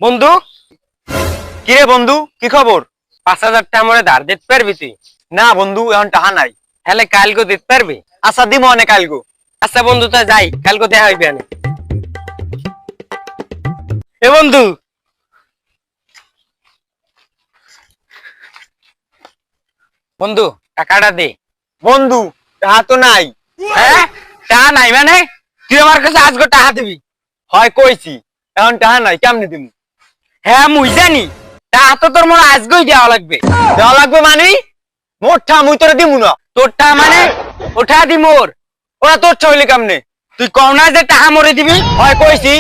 বন্ধু, কিরে বন্ধু, কি খবর? 5,000 টাকা মরে ধার দিতে পারবি তুই? না বন্ধু, এখন টাকা নাই। হলে কালকে দিতে পারবি? আচ্ছা দিব অনেক কালগো। আচ্ছা বন্ধু, তা যাই, কালকে দেখা হইবে না। এ বন্ধু, বন্ধু টাকাটা দে। বন্ধু টাকা তো নাই। হ্যাঁ, টাকা নাই মানে? তুই আমার কাছে আজকে টাকা দিবি? হয় কইছি, এখন টাকা নাই, কেমনে দিমু? হ্যাঁ মুই জানি, টাকা তো তোর মনে হয় আজকেই দেওয়া লাগবে। দেওয়া লাগবে মানে? মোটটা মুই তোরে দিমু না। তোর টাকা মানে? ওঠা দি মোর। ওরা তোর হইলে কেমনে? তুই কও না যে টাকা মরে দিবি? হয় কইছি,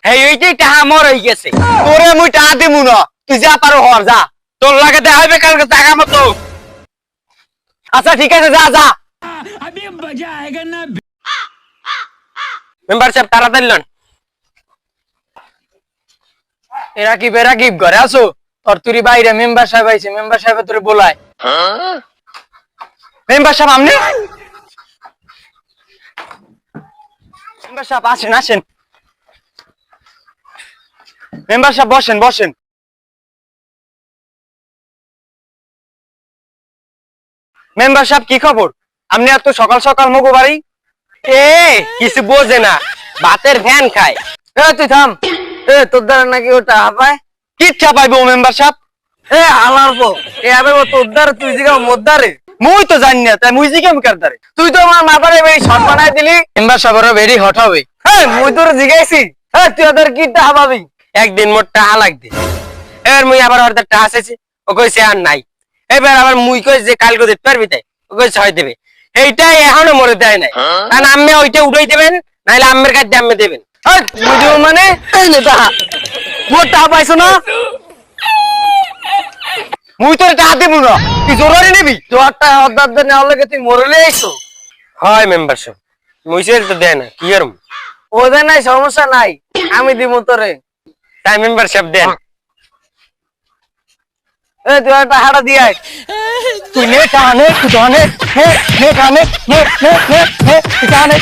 হ্যাঁ এইটাই টাকা মর হয়ে গেছে। তোরে মুই টাকা দিমু না। তুই যা পারো হর যা। তোর লাগে দেখা হইবে কালকে টাকা মতো। আচ্ছা ঠিক আছে, যা যা। মেম্বার সাহেব তাড়াতাড়ি লন। এরা কি বেরা কি ঘরে আছো? তোর তুই বাইরে মেম্বার সাহেব আইছে, মেম্বার সাহেব তোরে বলায়। মেম্বার সাহেব আপনি? মেম্বার সাহেব আসেন আসেন। মেম্বার সাহেব বসেন বসেন। মেম্বার সাহেব কি খবর? আপনি এত সকাল সকাল মগো বাড়ি? এ কিছু বোঝে না, ভাতের ফ্যান খায়। এ তুই থাম। তোর দ্বারা নাকি ও টাকা পায়? কিচ্ছা পাইবো মেম্বার সাহেব? হালার পো এ আবে ও তোর দ্বারা তুই জিগা মোদ্দারে। মুই তো জানি না, তাই মুই জিজ্ঞাম কারদারে। তুই তো আমার মাথারে বেশি শর্ট বানাই দিলি। মেম্বার সাহেবেরও ভেরি হট হবে। হ্যাঁ মুই তোর জিগাইছি। তুই ওদের কি টাকা পাবি? একদিন মোট টাকা লাগবে। এবার মুই আবার ওর টাকা চাইছি, ও কইছে আর নাই। এবার আবার মুই কই যে কালকে দিতে পারবি? তাই ও কইছে হয় দেবে। এইটাই এখনো মরে দেয় নাই। কারণ আম্মে ওইটা উঠাই দেবেন, নাহলে আম্মের কাছে আম্মে দেবেন। মুই দেবো মানে এই নে টাকা। মোর টাকা পাইছো না? মুই তোর টাকা দিব না, তুই জোরারি নিবি। তোর টাকা অর্ধার দিয়ে নেওয়ার লাগে তুই মরলে আইছো। হয় মেম্বার সাহেব, মুইসেল তো দেয় না, কি আর ওদের নাই সমস্যা নাই, আমি দিব তোরে। তাই মেম্বার সাহেব দেন। তুই টাকাটা দিয়ে আয়। তুই নে টাকা নে, তুই টাকা নে, নে টাকা নে, নে টাকা নে।